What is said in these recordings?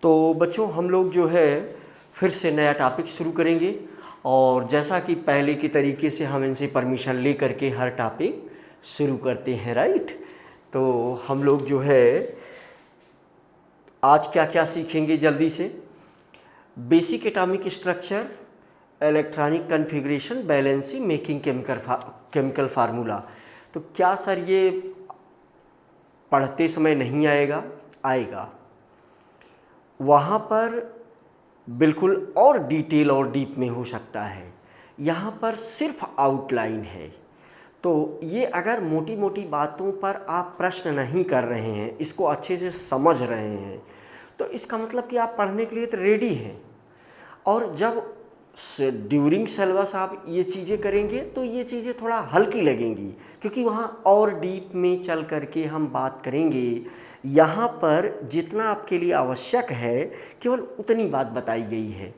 तो बच्चों हम लोग जो है फिर से नया टॉपिक शुरू करेंगे और जैसा कि पहले की तरीके से हम इनसे परमिशन ले करके हर टॉपिक शुरू करते हैं, राइट। तो हम लोग जो है आज क्या क्या सीखेंगे जल्दी से। Basic atomic structure, electronic configuration, balancing, making chemical formula. तो क्या सर ये पढ़ते समय नहीं आएगा? आएगा। वहाँ पर बिल्कुल और डिटेल और डीप में हो सकता है, यहाँ पर सिर्फ आउटलाइन है। तो ये अगर मोटी मोटी बातों पर आप प्रश्न नहीं कर रहे हैं, इसको अच्छे से समझ रहे हैं, तो इसका मतलब कि आप पढ़ने के लिए तो रेडी हैं। और जब ड्यूरिंग सिलेबस आप ये चीज़ें करेंगे तो ये चीज़ें थोड़ा हल्की लगेंगी, क्योंकि वहाँ और डीप में चल करके हम बात करेंगे। यहाँ पर जितना आपके लिए आवश्यक है केवल उतनी बात बताई गई है।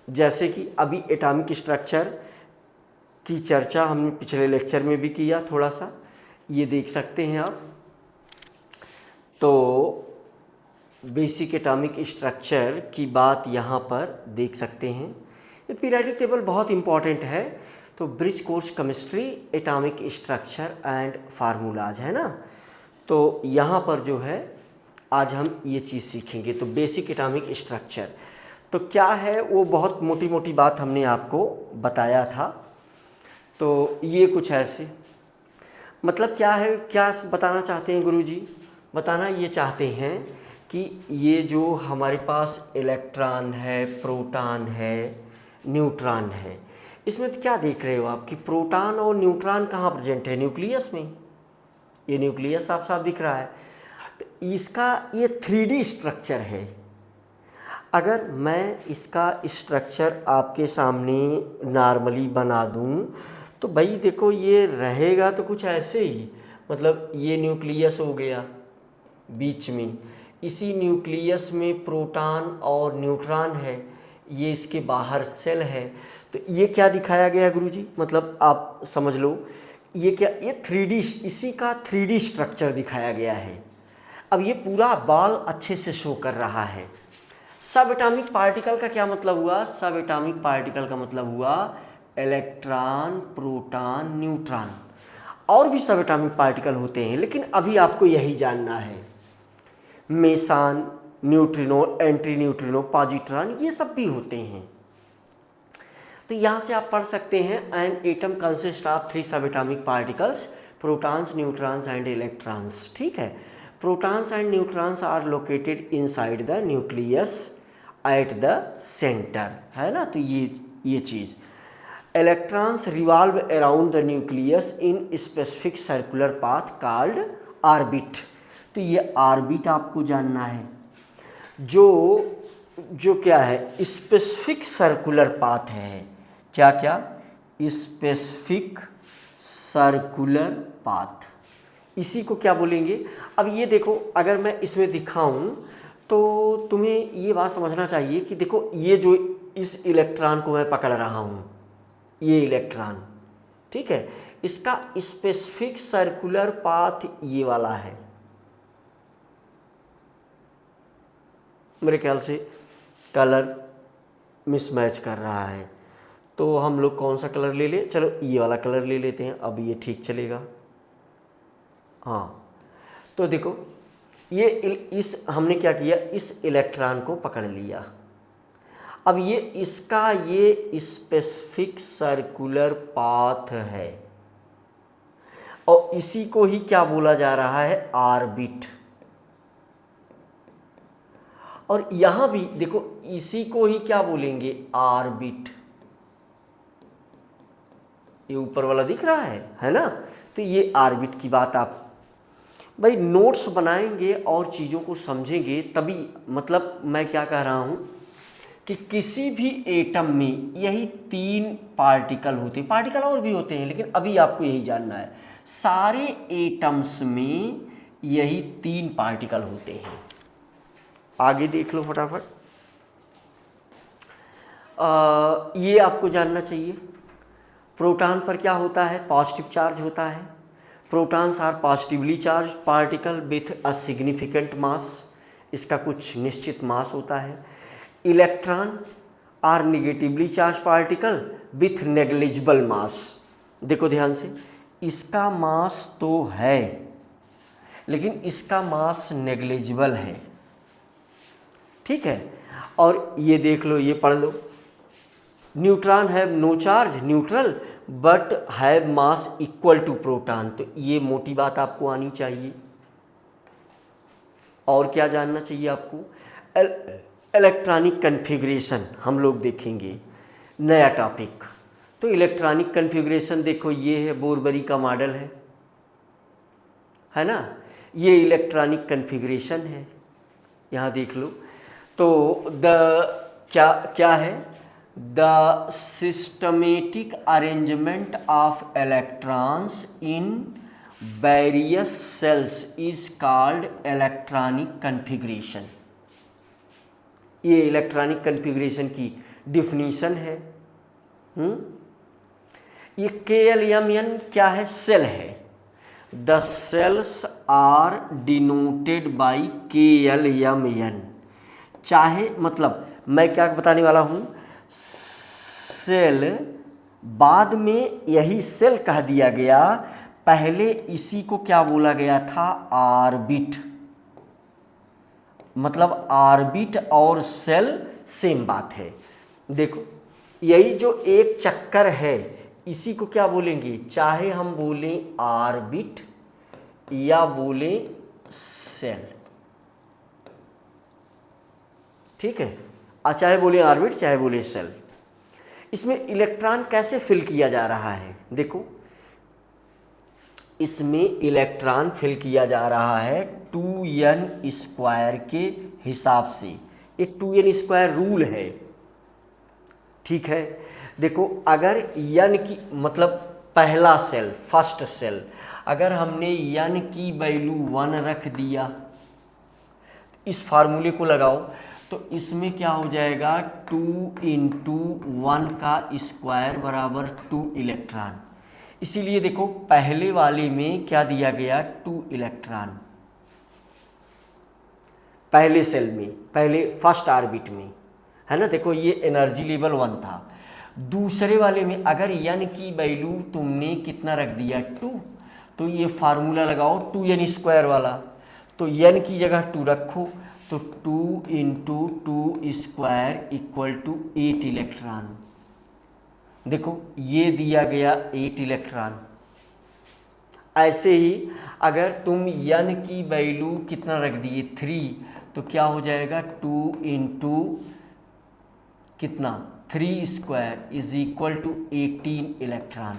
जैसे कि अभी एटॉमिक स्ट्रक्चर की चर्चा हमने पिछले लेक्चर में भी किया, थोड़ा सा ये देख सकते हैं आप। तो बेसिक एटॉमिक स्ट्रक्चर की बात यहाँ पर देख सकते हैं। ये पीरियोडिक टेबल बहुत इंपॉर्टेंट है। तो bridge course chemistry, atomic structure and formulas है ना। तो यहाँ पर जो है आज हम ये चीज़ सीखेंगे। तो बेसिक एटॉमिक स्ट्रक्चर तो क्या है, वो बहुत मोटी मोटी बात हमने आपको बताया था। तो ये कुछ ऐसे मतलब क्या है, क्या बताना चाहते हैं गुरुजी? बताना ये चाहते हैं कि ये जो हमारे पास इलेक्ट्रॉन है, प्रोटॉन है, न्यूट्रॉन है, इसमें तो क्या देख रहे हो आप कि प्रोटॉन और न्यूट्रॉन कहाँ प्रेजेंट है? न्यूक्लियस में। ये न्यूक्लियस साफ साफ दिख रहा है। तो इसका ये 3D स्ट्रक्चर है। अगर मैं इसका स्ट्रक्चर आपके सामने नॉर्मली बना दूं तो भाई देखो ये रहेगा तो कुछ ऐसे ही, मतलब ये न्यूक्लियस हो गया बीच में, इसी न्यूक्लियस में प्रोटॉन और न्यूट्रॉन है, ये इसके बाहर सेल है। तो ये क्या दिखाया गया गुरुजी? मतलब आप समझ लो ये क्या, ये 3D, इसी का 3D स्ट्रक्चर दिखाया गया है। अब ये पूरा बॉल अच्छे से शो कर रहा है। सब एटॉमिक पार्टिकल का क्या मतलब हुआ? सब एटॉमिक पार्टिकल का मतलब हुआ इलेक्ट्रॉन, प्रोटॉन, न्यूट्रॉन। और भी सब एटॉमिक पार्टिकल होते हैं, लेकिन अभी आपको यही जानना है। Mason, neutrino, anti neutrino, positron, ये सब भी होते हैं। तो यहाँ से आप पढ़ सकते हैं an atom consist of 3 subatomic particles, protons, neutrons and electrons. ठीक है। Protons and neutrons are located inside the nucleus at the centre, है ना। तो ये चीज़, electrons revolve around the nucleus in specific circular path called orbit. तो ये orbit आपको जानना है, जो क्या है, स्पेसिफिक सर्कुलर पाथ है। क्या क्या? स्पेसिफिक सर्कुलर पाथ, इसी को क्या बोलेंगे? अब ये देखो, अगर मैं इसमें दिखाऊं तो तुम्हें ये बात समझना चाहिए कि देखो ये जो इस इलेक्ट्रॉन को मैं पकड़ रहा हूँ, ये इलेक्ट्रॉन, ठीक है, इसका स्पेसिफिक सर्कुलर पाथ ये वाला है। मेरे ख्याल से कलर मिसमैच कर रहा है, तो हम लोग कौन सा कलर ले लें? चलो ये वाला कलर ले लेते हैं, अब ये ठीक चलेगा। हाँ, तो देखो ये इस हमने क्या किया, इस इलेक्ट्रॉन को पकड़ लिया। अब ये इसका ये स्पेसिफिक सर्कुलर पाथ है, और इसी को ही क्या बोला जा रहा है? ऑर्बिट। और यहां भी देखो इसी को ही क्या बोलेंगे? ऑर्बिट। ये ऊपर वाला दिख रहा है ना। तो ये ऑर्बिट की बात आप भाई नोट्स बनाएंगे और चीज़ों को समझेंगे तभी। मतलब मैं क्या कह रहा हूँ कि किसी भी एटम में यही 3 पार्टिकल होते हैं, पार्टिकल और भी होते हैं, लेकिन अभी आपको यही जानना है, सारे एटम्स में यही 3 पार्टिकल होते हैं। आगे देख लो फटाफट। ये आपको जानना चाहिए। प्रोटॉन पर क्या होता है? पॉजिटिव चार्ज होता है। Protons are positively charge particle with a significant mass. इसका कुछ निश्चित मास होता है। Electron are negatively charge particle with negligible mass. देखो ध्यान से, इसका मास तो है लेकिन इसका मास नेग्लिजिबल है, ठीक है। और ये देख लो, ये पढ़ लो, neutron have no charge neutral but have mass equal to proton. तो ये मोटी बात आपको आनी चाहिए। और क्या जानना चाहिए आपको? इलेक्ट्रॉनिक कन्फिग्रेशन हम लोग देखेंगे, नया टॉपिक। तो इलेक्ट्रॉनिक कन्फिग्रेशन देखो, ये है बोरबरी का मॉडल है ना, ये इलेक्ट्रॉनिक कन्फिग्रेशन है, यहाँ देख लो। तो क्या क्या है? The systematic arrangement of electrons in various shells is called electronic configuration. ये इलेक्ट्रॉनिक कन्फिग्रेशन की डिफिनीशन है। ये KLMN क्या है? सेल है। The shells are denoted by KLMN। चाहे मतलब मैं क्या बताने वाला हूँ, सेल बाद में यही सेल कह दिया गया, पहले इसी को क्या बोला गया था? ऑर्बिट। मतलब ऑर्बिट और सेल सेम बात है। देखो यही जो एक चक्कर है इसी को क्या बोलेंगे? चाहे हम बोलें ऑर्बिट या बोलें सेल, ठीक है। चाहे बोले ऑर्बिट चाहे बोले सेल। इसमें इलेक्ट्रॉन कैसे फिल किया जा रहा है? देखो इसमें इलेक्ट्रॉन फिल किया जा रहा है 2n² के हिसाब से। ये 2n² रूल है, ठीक है। देखो अगर n की मतलब पहला सेल, फर्स्ट सेल, अगर हमने n की वैल्यू 1 रख दिया, इस फार्मूले को लगाओ तो इसमें क्या हो जाएगा? 2 × 1 का स्क्वायर बराबर 2 इलेक्ट्रॉन। इसीलिए देखो पहले वाले में क्या दिया गया? 2 इलेक्ट्रॉन पहले सेल में, पहले फर्स्ट ऑर्बिट में, है ना। देखो ये एनर्जी लेवल 1 था। दूसरे वाले में अगर n की वैल्यू तुमने कितना रख दिया? 2, तो ये फार्मूला लगाओ 2n² वाला, तो n की जगह 2 रखो, तो 2 × 2² = 8 इलेक्ट्रॉन। देखो ये दिया गया 8 इलेक्ट्रॉन। ऐसे ही अगर तुम n की वैल्यू कितना रख दिए? 3, तो क्या हो जाएगा? 2 × कितना? 3² = 18 इलेक्ट्रॉन।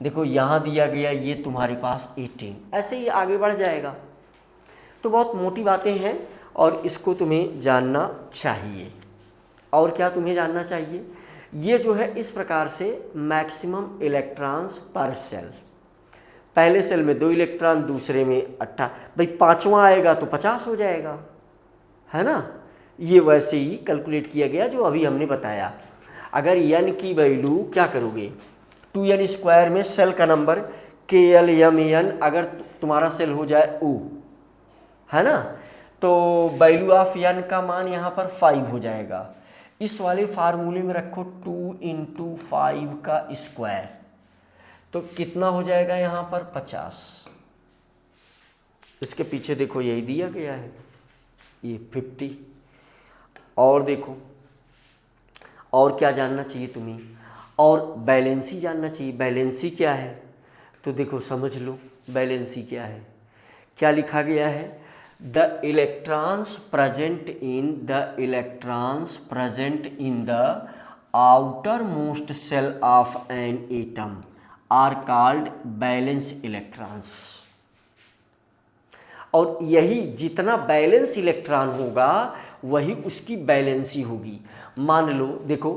देखो यहाँ दिया गया ये तुम्हारे पास 18, ऐसे ही आगे बढ़ जाएगा। तो बहुत मोटी बातें हैं और इसको तुम्हें जानना चाहिए। और क्या तुम्हें जानना चाहिए? ये जो है इस प्रकार से मैक्सिमम इलेक्ट्रॉन्स पर सेल, पहले सेल में 2 इलेक्ट्रॉन, दूसरे में 18, भाई पांचवा आएगा तो 50 हो जाएगा, है ना। ये वैसे ही कैलकुलेट किया गया जो अभी हमने बताया। अगर n की वैल्यू क्या करोगे? 2n² में सेल का नंबर KLMN, अगर तुम्हारा सेल हो जाए O, है ना, तो वैल्यू ऑफ n का मान यहाँ पर 5 हो जाएगा। इस वाले फार्मूले में रखो 2 × 5 का स्क्वायर, तो कितना हो जाएगा यहाँ पर? 50। इसके पीछे देखो यही दिया गया है, ये 50। और देखो और क्या जानना चाहिए तुम्हें? और बैलेंसी जानना चाहिए। बैलेंसी क्या है? तो देखो समझ लो बैलेंसी क्या है। क्या लिखा गया है? The electrons present in the outermost shell of an atom are called valence electrons. और यही जितना बैलेंस इलेक्ट्रॉन होगा वही उसकी बैलेंसी होगी। मान लो देखो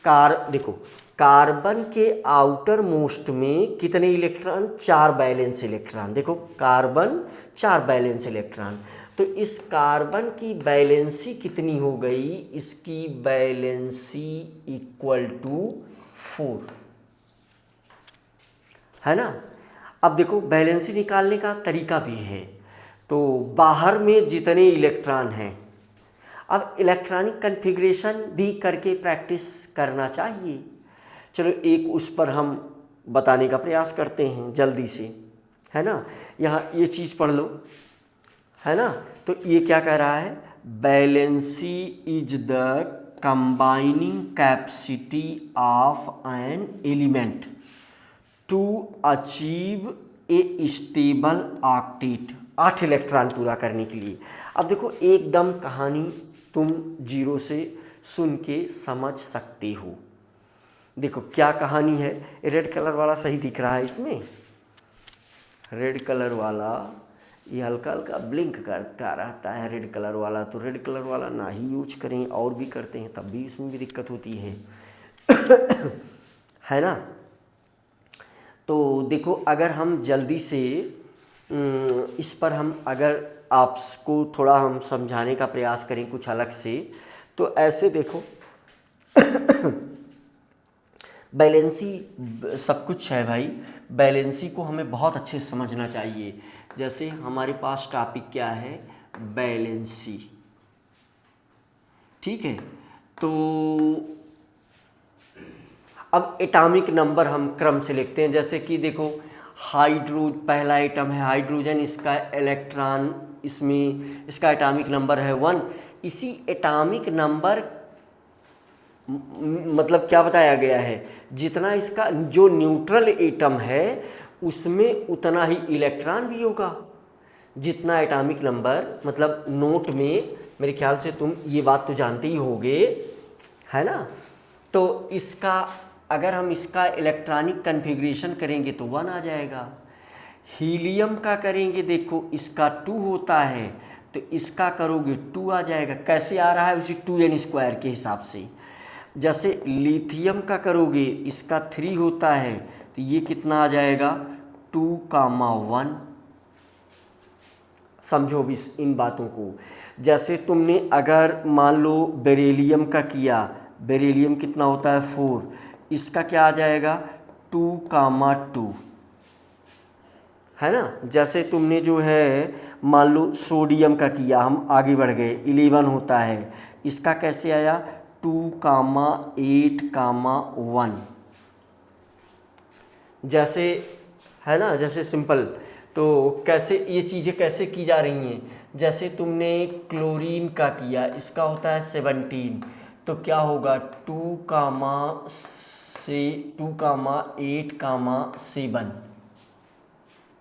कार्बन के आउटर मोस्ट में कितने इलेक्ट्रॉन? 4 balance electron. देखो कार्बन 4 बैलेंस इलेक्ट्रॉन, तो इस कार्बन की बैलेंसी कितनी हो गई? इसकी बैलेंसी = 4, है ना। अब देखो बैलेंसी निकालने का तरीका भी है। तो बाहर में जितने इलेक्ट्रॉन हैं, अब इलेक्ट्रॉनिक कन्फिग्रेशन भी करके प्रैक्टिस करना चाहिए। चलो एक उस पर हम बताने का प्रयास करते हैं जल्दी से, है ना। यहाँ ये चीज़ पढ़ लो, है ना। तो ये क्या कह रहा है, valency is the combining capacity of an element to achieve a stable octet, 8 electron पूरा करने के लिए। अब देखो एकदम कहानी तुम जीरो से सुन के समझ सकते हो। देखो क्या कहानी है, रेड कलर वाला सही दिख रहा है इसमें, रेड कलर वाला ये हल्का हल्का ब्लिंक करता रहता है रेड कलर वाला, तो रेड कलर वाला ना ही यूज करें, और भी करते हैं तब भी इसमें भी दिक्कत होती है है ना। तो देखो अगर हम जल्दी से इस पर हम अगर आपको थोड़ा हम समझाने का प्रयास करें कुछ अलग से, तो ऐसे देखो बैलेंसी सब कुछ है भाई, बैलेंसी को हमें बहुत अच्छे से समझना चाहिए। जैसे हमारे पास टॉपिक क्या है, बैलेंसी, ठीक है। तो अब एटॉमिक नंबर हम क्रम से लिखते हैं, जैसे कि देखो पहला एटम है हाइड्रोजन, इसका इलेक्ट्रॉन, इसमें इसका एटॉमिक नंबर है 1। इसी एटॉमिक नंबर मतलब क्या बताया गया है, जितना इसका जो न्यूट्रल एटम है उसमें उतना ही इलेक्ट्रॉन भी होगा। जितना एटॉमिक नंबर मतलब नोट में, मेरे ख्याल से तुम ये बात तो जानते ही होगे, है ना। तो इसका अगर हम इसका इलेक्ट्रॉनिक कन्फिग्रेशन करेंगे तो 1 आ जाएगा। हीलियम का करेंगे, देखो इसका 2 होता है, तो इसका करोगे 2 आ जाएगा। कैसे आ रहा है, उसी 2n² के हिसाब से। जैसे लिथियम का करोगे, इसका 3 होता है, तो ये कितना आ जाएगा 2,1। समझो भी इन बातों को। जैसे तुमने अगर मान लो बेरिलियम का किया, बेरिलियम कितना होता है 4, इसका क्या आ जाएगा 2,2, है ना। जैसे तुमने जो है मान लो सोडियम का किया, हम आगे बढ़ गए, 11 होता है, इसका कैसे आया 2,8,1। जैसे है ना, जैसे सिंपल। तो कैसे ये चीज़ें कैसे की जा रही हैं, जैसे तुमने क्लोरीन का किया, इसका होता है 17, तो क्या होगा 2,8,7,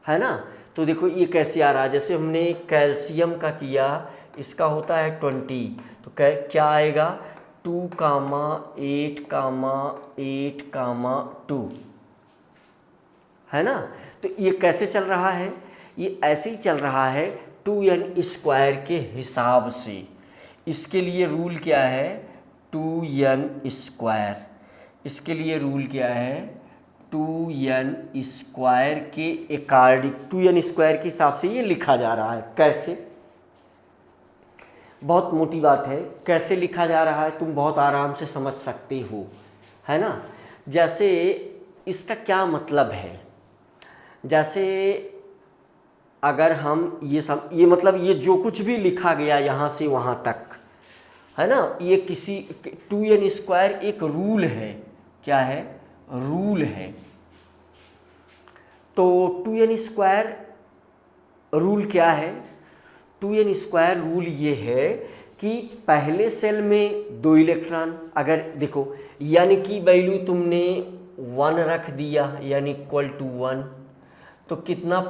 है ना। तो देखो ये कैसे आ रहा है, जैसे हमने कैल्शियम का किया, इसका होता है 20, तो क्या आएगा 2,8,8,2, है ना। तो ये कैसे चल रहा है, ये ऐसे ही चल रहा है 2n² के हिसाब से। इसके लिए रूल क्या है 2n², इसके लिए रूल क्या है 2n² के अकॉर्डिंग, 2n² के हिसाब से ये लिखा जा रहा है। कैसे, बहुत मोटी बात है, कैसे लिखा जा रहा है तुम बहुत आराम से समझ सकते हो, है ना। जैसे इसका क्या मतलब है, जैसे अगर हम ये मतलब ये जो कुछ भी लिखा गया यहाँ से वहाँ तक, है ना, ये किसी 2n² एक रूल है। क्या है, रूल है। तो 2n² रूल क्या है, 2n² रूल ये है कि पहले सेल में 2 इलेक्ट्रॉन, अगर देखो n की वैल्यू तुमने 1 रख दिया, n = 1, तो कितना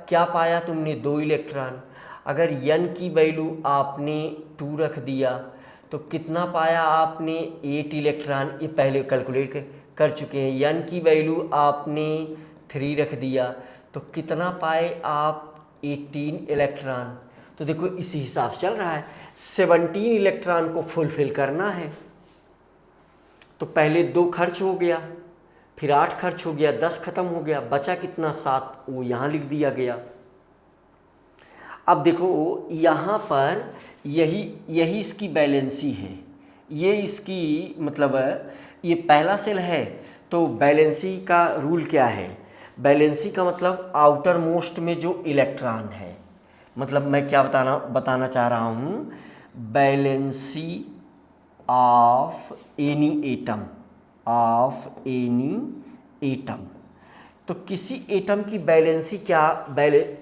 क्या पाया तुमने 2 इलेक्ट्रॉन। अगर n की वैल्यू आपने 2 रख दिया, तो कितना पाया आपने 8 इलेक्ट्रॉन। ये पहले कैलकुलेट कर चुके हैं। n की वैल्यू आपने 3 रख दिया, तो कितना पाए आप 18 इलेक्ट्रॉन। तो देखो इसी हिसाब से चल रहा है, 17 इलेक्ट्रॉन को फुलफिल करना है। तो पहले 2 खर्च हो गया, फिर 8 खर्च हो गया, 10 खत्म हो गया, बचा कितना 7, वो यहाँ लिख दिया गया। अब देखो यहाँ पर यही इसकी बैलेंसी है, ये इसकी मतलब ये पहला सेल है। तो बैलेंसी का रूल क्या है, बैलेंसी का मतलब आउटर मोस्ट में जो इलेक्ट्रॉन है, मतलब मैं क्या बताना चाह रहा हूँ, बैलेंसी ऑफ एनी एटम, तो किसी एटम की बैलेंसी क्या,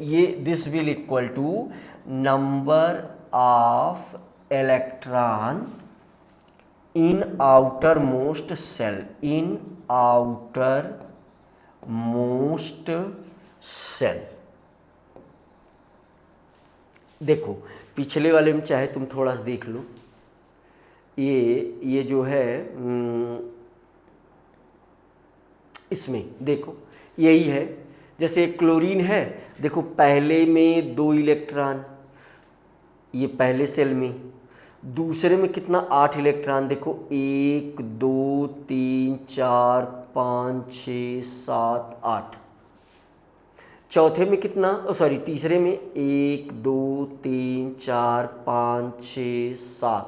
ये this will equal to number of electron in outermost shell. देखो पिछले वाले में चाहे तुम थोड़ा सा देख लो, ये जो है इसमें देखो यही है, जैसे एक क्लोरीन है, देखो पहले में 2 इलेक्ट्रॉन, ये पहले सेल में, दूसरे में कितना 8 इलेक्ट्रॉन, देखो 1 2 3 4 5 6 7 8, चौथे में कितना, सॉरी तीसरे में 1 2 3 4 5 6 7,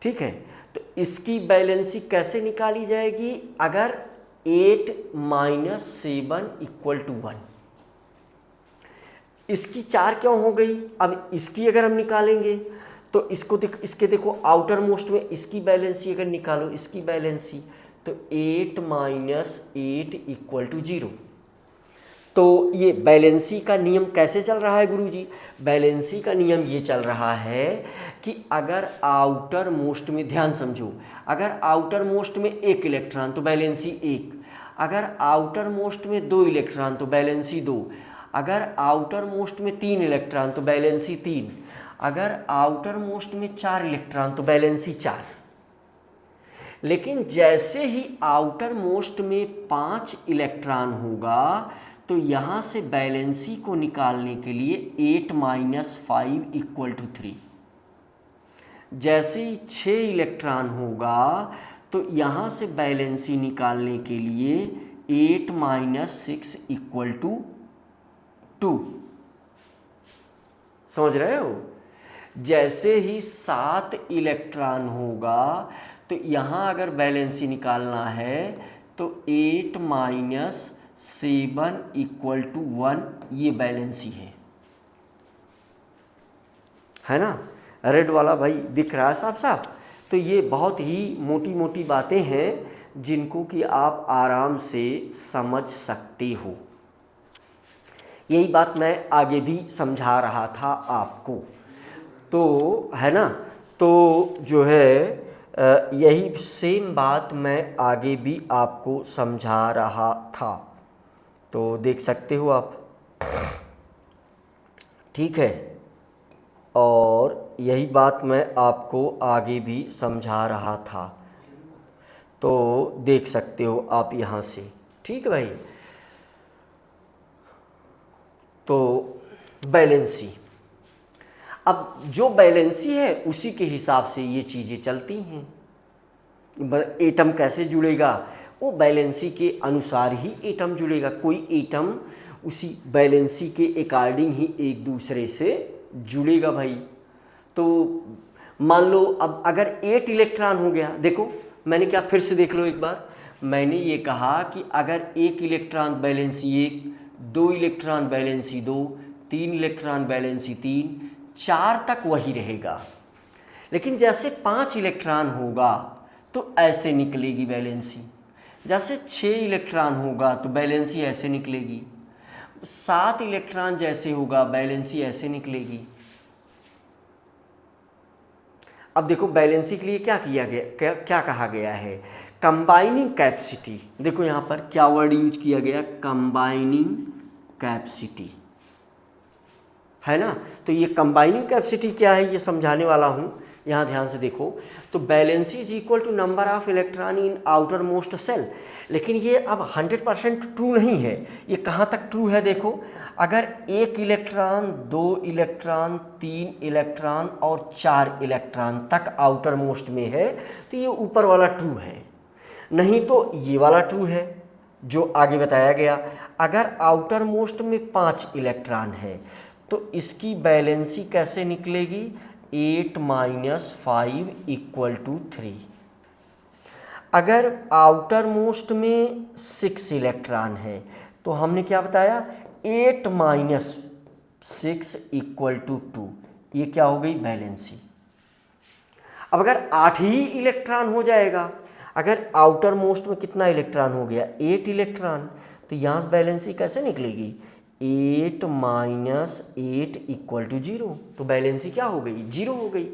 ठीक है। तो इसकी बैलेंसी कैसे निकाली जाएगी, अगर 8 - 7 = 1, इसकी 4 क्यों हो गई, अब इसकी अगर हम निकालेंगे तो इसके देखो आउटर मोस्ट में इसकी बैलेंसी अगर निकालो, इसकी बैलेंसी, तो 8 - 8 = 0। तो ये बैलेंसी का नियम कैसे चल रहा है गुरुजी, बैलेंसी का नियम ये चल रहा है कि अगर आउटर मोस्ट में, ध्यान समझो, अगर आउटर मोस्ट में 1 इलेक्ट्रॉन तो बैलेंसी 1, अगर आउटर मोस्ट में 2 इलेक्ट्रॉन तो बैलेंसी 2, अगर आउटर मोस्ट में 3 इलेक्ट्रॉन तो बैलेंसी 3, अगर आउटर मोस्ट में 4 इलेक्ट्रॉन तो बैलेंसी 4। लेकिन जैसे ही आउटर मोस्ट में 5 इलेक्ट्रॉन होगा तो यहाँ से बैलेंसी को निकालने के लिए 8 - 5 = 3। जैसे ही 6 इलेक्ट्रॉन होगा तो यहाँ से बैलेंसी निकालने के लिए 8 - 6 = 2। समझ रहे हो, जैसे ही 7 इलेक्ट्रॉन होगा तो यहाँ अगर बैलेंसी निकालना है तो 8 - 7 = 1, ये बैलेंसी है ना। रेड वाला भाई दिख रहा है साफ साफ। तो ये बहुत ही मोटी मोटी बातें हैं जिनको कि आप आराम से समझ सकते हो। यही बात मैं आगे भी समझा रहा था आपको, तो है ना। तो जो है यही सेम बात मैं आगे भी आपको समझा रहा था, तो देख सकते हो आप, ठीक है। और यही बात मैं आपको आगे भी समझा रहा था, तो देख सकते हो आप यहाँ से, ठीक है भाई। तो बैलेंसी, अब जो बैलेंसी है उसी के हिसाब से ये चीज़ें चलती हैं। एटम कैसे जुड़ेगा, वो बैलेंसी के अनुसार ही एटम जुड़ेगा। कोई एटम उसी बैलेंसी के अकॉर्डिंग ही एक दूसरे से जुड़ेगा भाई। तो मान लो अब अगर 8 इलेक्ट्रॉन हो गया, देखो मैंने क्या, फिर से देख लो एक बार, मैंने ये कहा कि अगर 1 electron valency 1, 2 electron valency 2, 3 electron valency 3, 4 तक वही रहेगा। लेकिन जैसे 5 इलेक्ट्रॉन होगा तो ऐसे निकलेगी बैलेंसी, जैसे 6 इलेक्ट्रॉन होगा तो बैलेंसी ऐसे निकलेगी, 7 इलेक्ट्रॉन जैसे होगा बैलेंसी ऐसे निकलेगी। अब देखो बैलेंसी के लिए क्या किया गया, क्या कहा गया है, कंबाइनिंग कैपेसिटी। देखो यहाँ पर क्या वर्ड यूज किया गया, कंबाइनिंग कैपेसिटी, है ना। तो ये कंबाइनिंग कैपेसिटी क्या है ये समझाने वाला हूँ, यहाँ ध्यान से देखो। तो valency is equal to number of electron in outermost shell. लेकिन ये अब 100% ट्रू नहीं है। ये कहाँ तक ट्रू है देखो, अगर 1 इलेक्ट्रॉन, 2 इलेक्ट्रॉन, 3 इलेक्ट्रॉन और 4 इलेक्ट्रॉन तक आउटर मोस्ट में है तो ये ऊपर वाला ट्रू है, नहीं तो ये वाला ट्रू है जो आगे बताया गया। अगर आउटर मोस्ट में 5 इलेक्ट्रॉन है तो इसकी बैलेंसी कैसे निकलेगी, 8 - 5 = 3। अगर आउटर मोस्ट में 6 इलेक्ट्रॉन है तो हमने क्या बताया, 8 - 6 इक्वल टू 2, ये क्या हो गई वैलेंसी। अब अगर 8 ही इलेक्ट्रॉन हो जाएगा, अगर आउटर मोस्ट में कितना इलेक्ट्रॉन हो गया 8 इलेक्ट्रॉन, तो यहाँ से वैलेंसी कैसे निकलेगी 8 माइनस 8 इक्वल टू 0, तो वैलेंसी क्या हो गई 0 हो गई,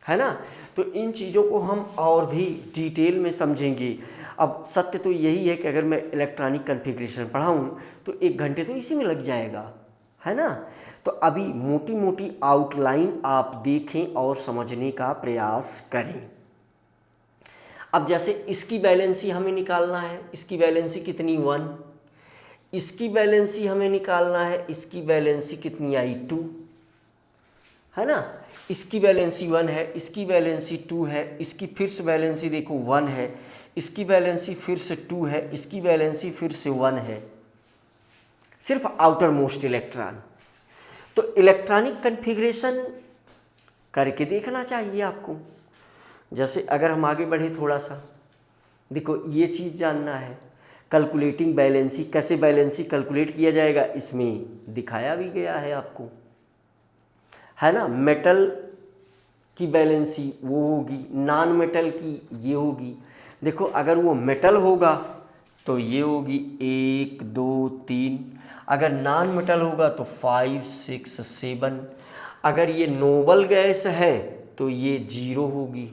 है ना। तो इन चीज़ों को हम और भी डिटेल में समझेंगे। अब सत्य तो यही है कि अगर मैं इलेक्ट्रॉनिक कॉन्फ़िगरेशन पढ़ाऊँ तो 1 घंटे तो इसी में लग जाएगा, है ना। तो अभी मोटी मोटी आउटलाइन आप देखें और समझने का प्रयास करें। अब जैसे इसकी वैलेंसी हमें निकालना है, इसकी वैलेंसी कितनी 1, इसकी वैलेंसी हमें निकालना है, इसकी वैलेंसी कितनी आई 2, है ना। इसकी वैलेंसी 1 है, इसकी वैलेंसी 2 है, इसकी फिर से वैलेंसी देखो 1 है, इसकी वैलेंसी फिर से 2 है, इसकी वैलेंसी फिर से 1 है, सिर्फ आउटर मोस्ट इलेक्ट्रॉन। तो इलेक्ट्रॉनिक कॉन्फ़िगरेशन करके देखना चाहिए आपको। जैसे अगर हम आगे बढ़े थोड़ा सा, देखो ये चीज़ जानना है, कैलकुलेटिंग बैलेंसी, कैसे बैलेंसी कैलकुलेट किया जाएगा इसमें दिखाया भी गया है आपको, है ना। मेटल की बैलेंसी वो होगी, नॉन मेटल की ये होगी। देखो अगर वो मेटल होगा तो ये होगी 1 2 3, अगर नॉन मेटल होगा तो 5 6 7, अगर ये नोबल गैस है तो ये 0 होगी,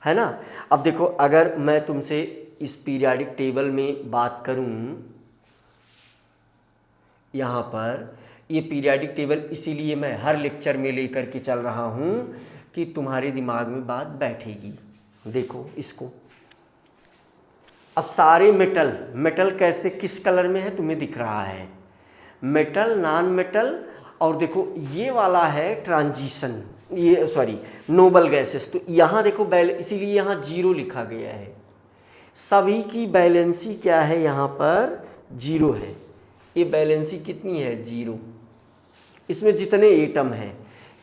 है ना। अब देखो अगर मैं तुमसे इस पीरियाडिक टेबल में बात करूं, यहाँ पर ये पीरियाडिक टेबल इसीलिए मैं हर लेक्चर में लेकर के चल रहा हूँ कि तुम्हारे दिमाग में बात बैठेगी। देखो इसको, अब सारे मेटल, मेटल कैसे किस कलर में है तुम्हें दिख रहा है, मेटल नॉन मेटल, और देखो ये वाला है ट्रांजिशन, ये सॉरी नोबल गैसेस, तो यहाँ देखो इसीलिए यहाँ 0 लिखा गया है, सभी की बैलेंसी क्या है यहाँ पर 0 है। ये बैलेंसी कितनी है 0, इसमें जितने एटम हैं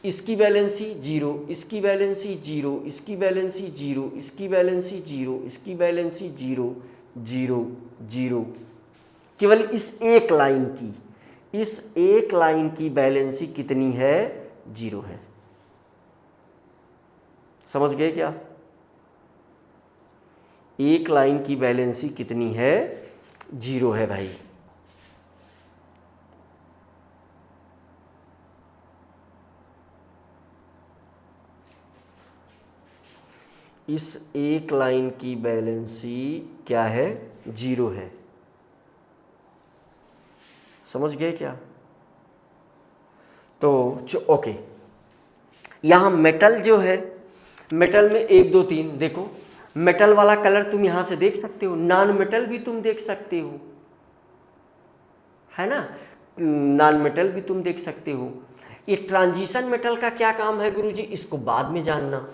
इसकी बैलेंसी 0, इसकी बैलेंसी 0, इसकी बैलेंसी 0, इसकी बैलेंसी 0, इसकी बैलेंसी 0 0 0, केवल इस एक लाइन की, इस एक लाइन की बैलेंसी कितनी है 0 है। समझ गए क्या, एक लाइन की बैलेंसी कितनी है 0 है भाई। इस एक लाइन की बैलेंसी क्या है 0 है। समझ गए क्या। तो ओके, यहाँ मेटल जो है, मेटल में 1 2 3, देखो मेटल वाला कलर तुम यहाँ से देख सकते हो, नॉन मेटल भी तुम देख सकते हो, है ना, नॉन मेटल भी तुम देख सकते हो। ये ट्रांजिशन मेटल का क्या काम है गुरुजी, इसको बाद में जानना,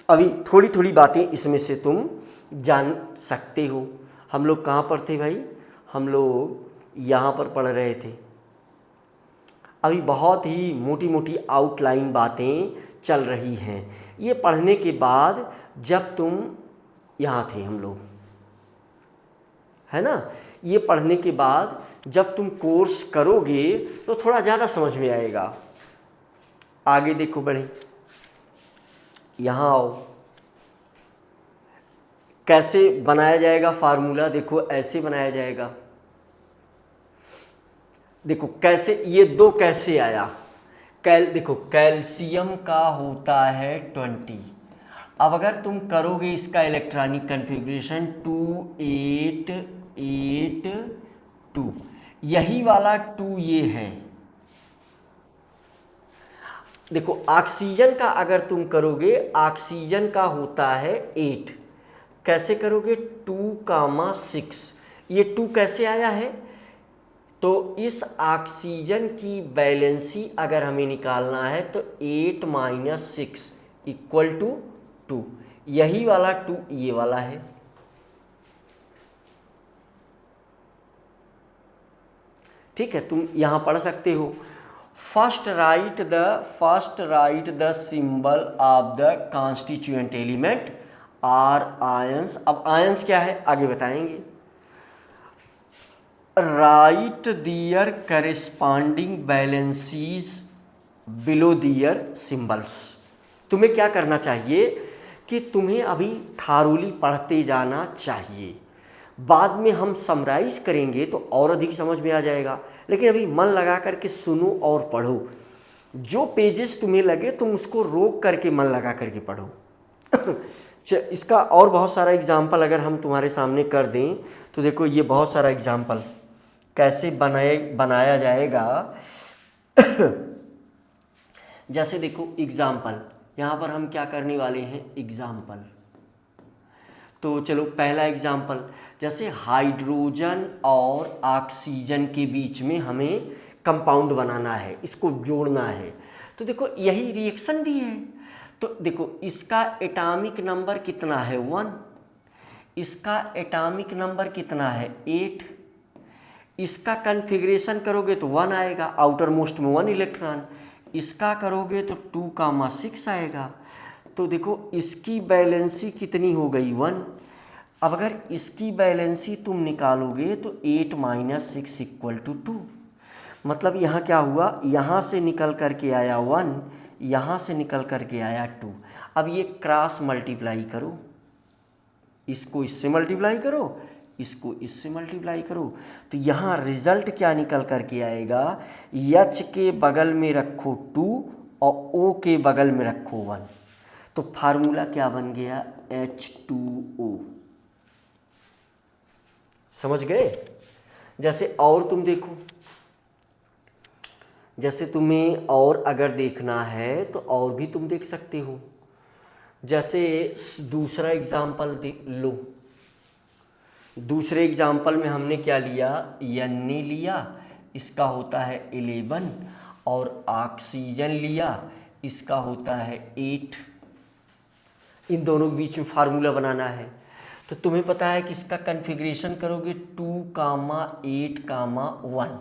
अभी थोड़ी थोड़ी बातें इसमें से तुम जान सकते हो। हम लोग कहाँ पर थे भाई, हम लोग यहाँ पर पढ़ रहे थे। अभी बहुत ही मोटी मोटी आउटलाइन बातें चल रही हैं। ये पढ़ने के बाद जब तुम यहाँ थे हम लोग, है ना, ये पढ़ने के बाद जब तुम कोर्स करोगे तो थोड़ा ज़्यादा समझ में आएगा। आगे देखो बढ़े, यहाँ आओ, कैसे बनाया जाएगा फार्मूला, देखो ऐसे बनाया जाएगा। देखो कैसे, ये 2 कैसे आया, देखो कैल्शियम का होता है 20, अब अगर तुम करोगे इसका इलेक्ट्रॉनिक कॉन्फ़िगरेशन 2 8 8 2, यही वाला 2 ये है। देखो ऑक्सीजन का अगर तुम करोगे, ऑक्सीजन का होता है 8, कैसे करोगे 2,6, ये 2 कैसे आया है, तो इस ऑक्सीजन की बैलेंसी अगर हमें निकालना है तो 8 माइनस 6 इक्वल टू 2, यही वाला 2 ये वाला है। ठीक है, तुम यहाँ पढ़ सकते हो। First write the symbol of the constituent element or ions. अब आयंस क्या है आगे बताएंगे। Write their corresponding valencies below their symbols. तुम्हें क्या करना चाहिए कि तुम्हें अभी थारोली पढ़ते जाना चाहिए, बाद में हम समराइज करेंगे तो और अधिक समझ में आ जाएगा, लेकिन अभी मन लगा करके सुनो और पढ़ो। जो पेजेस तुम्हें लगे तुम उसको रोक करके मन लगा करके पढ़ो। इसका और बहुत सारा एग्जाम्पल अगर हम तुम्हारे सामने कर दें तो देखो ये बहुत सारा एग्जाम्पल कैसे बनाया जाएगा। जैसे देखो एग्जाम्पल, यहाँ पर हम क्या करने वाले हैं, एग्जाम्पल। तो चलो पहला एग्जाम्पल, जैसे हाइड्रोजन और ऑक्सीजन के बीच में हमें कंपाउंड बनाना है, इसको जोड़ना है। तो देखो यही रिएक्शन भी है। तो देखो इसका एटॉमिक नंबर कितना है 1, इसका एटॉमिक नंबर कितना है 8, इसका कन्फिग्रेशन करोगे तो 1 आएगा, आउटर मोस्ट में 1 इलेक्ट्रॉन, इसका करोगे तो 2,6 आएगा। तो देखो इसकी बैलेंसी कितनी हो गई 1। अब अगर इसकी बैलेंसी तुम निकालोगे तो 8 - 6 = 2। मतलब यहाँ क्या हुआ, यहाँ से निकल करके आया 1, यहाँ से निकल करके आया 2। अब ये क्रॉस मल्टीप्लाई करो, इसको इससे मल्टीप्लाई करो, इसको इससे मल्टीप्लाई करो, तो यहाँ रिजल्ट क्या निकल करके आएगा, H के बगल में रखो 2 और O के बगल में रखो 1। तो फार्मूला क्या बन गया, H2O। समझ गए। जैसे और तुम देखो, जैसे तुम्हें और अगर देखना है तो और भी तुम देख सकते हो। जैसे दूसरा एग्जाम्पल देख लो। दूसरे एग्जाम्पल में हमने क्या लिया, N लिया, इसका होता है 11, और ऑक्सीजन लिया, इसका होता है 8। इन दोनों के बीच में फार्मूला बनाना है। तो तुम्हें पता है कि इसका कन्फिग्रेशन करोगे 2,8,1।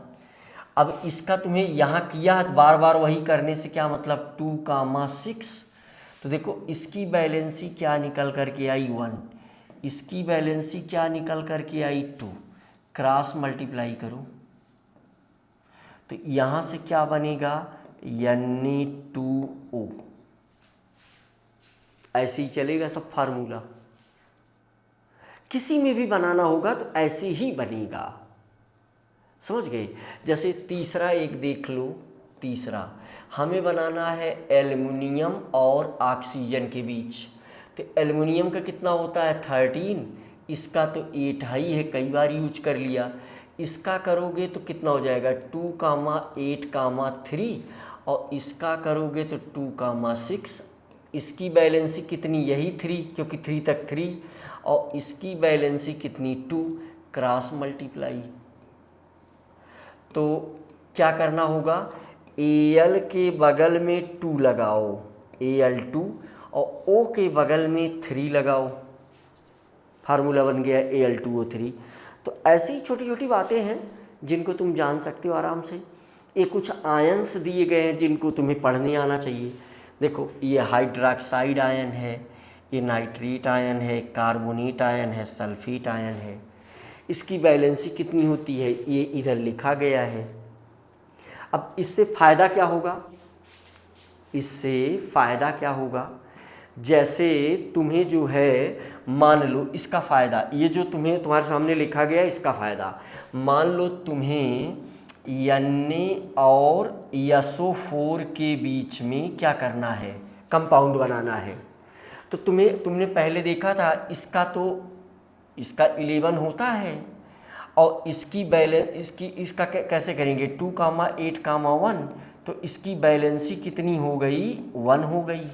अब इसका तुम्हें यहाँ किया, बार बार वही करने से क्या मतलब 2,6। तो देखो इसकी बैलेंसी क्या निकल करके आई 1, इसकी बैलेंसी क्या निकल करके आई 2, क्रॉस मल्टीप्लाई करो तो यहाँ से क्या बनेगा, Na2O। ऐसे ही चलेगा सब फार्मूला, किसी में भी बनाना होगा तो ऐसे ही बनेगा। समझ गए। जैसे तीसरा एक देख लो, तीसरा हमें बनाना है एल्युमिनियम और ऑक्सीजन के बीच। तो एल्युमिनियम का कितना होता है 13, इसका तो 8 ही है, कई बार यूज कर लिया। इसका करोगे तो कितना हो जाएगा 2,8,3, और इसका करोगे तो 2,6। इसकी बैलेंसी कितनी, यही 3, क्योंकि 3 तक 3, और इसकी बैलेंसी कितनी 2, क्रॉस मल्टीप्लाई। तो क्या करना होगा, Al के बगल में 2 लगाओ, Al2, और O के बगल में 3 लगाओ, फार्मूला बन गया Al2O3। तो ऐसी छोटी छोटी बातें हैं जिनको तुम जान सकते हो आराम से। ये कुछ आयन्स दिए गए हैं जिनको तुम्हें पढ़ने आना चाहिए। देखो ये हाइड्रोक्साइड आयन है, ये नाइट्रेट आयन है, कार्बोनेट आयन है, सल्फेट आयन है। इसकी बैलेंसी कितनी होती है ये इधर लिखा गया है। अब इससे फ़ायदा क्या होगा, इससे फ़ायदा क्या होगा, जैसे तुम्हें जो है मान लो इसका फ़ायदा, ये जो तुम्हारे सामने लिखा गया है इसका फ़ायदा, मान लो तुम्हें Na और SO4 के बीच में क्या करना है, कंपाउंड बनाना है। तो तुमने पहले देखा था इसका 11 होता है, और इसकी बैलेंस इसका कैसे करेंगे 2,8,1, तो इसकी बैलेंसी कितनी हो गई 1 हो गई।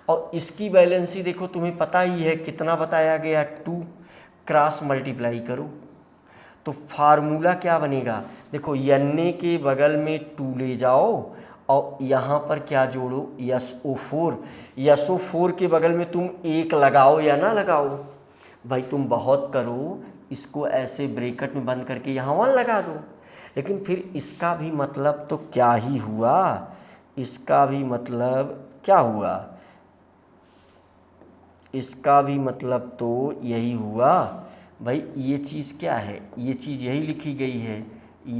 और इसकी बैलेंसी देखो तुम्हें पता ही है कितना बताया गया 2, क्रॉस मल्टीप्लाई करो तो फार्मूला क्या बनेगा, देखो Na के बगल में 2 ले जाओ और यहाँ पर क्या जोड़ो SO4। SO4 के बगल में तुम 1 लगाओ या ना लगाओ, भाई तुम बहुत करो, इसको ऐसे ब्रैकेट में बंद करके यहाँ 1 लगा दो। लेकिन फिर इसका भी मतलब तो क्या ही हुआ, इसका भी मतलब क्या हुआ, इसका भी मतलब तो यही हुआ भाई ये चीज़ क्या है, ये चीज़ यही लिखी गई है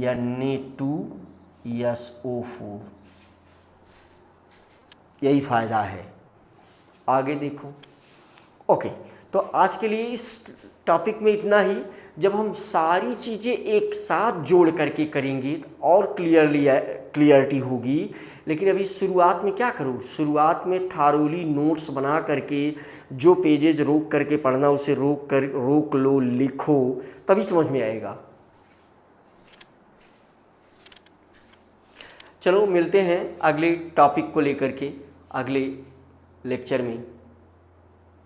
Na2SO4, यही फ़ायदा है। आगे देखो। ओके, तो आज के लिए इस टॉपिक में इतना ही। जब हम सारी चीज़ें एक साथ जोड़ करके करेंगे तो और क्लियरिटी होगी। लेकिन अभी शुरुआत में क्या करो, शुरुआत में थारोली नोट्स बना करके जो पेजेज रोक करके पढ़ना उसे रोक लो, लिखो, तभी समझ में आएगा। चलो मिलते हैं अगले टॉपिक को लेकर के अगले लेक्चर में।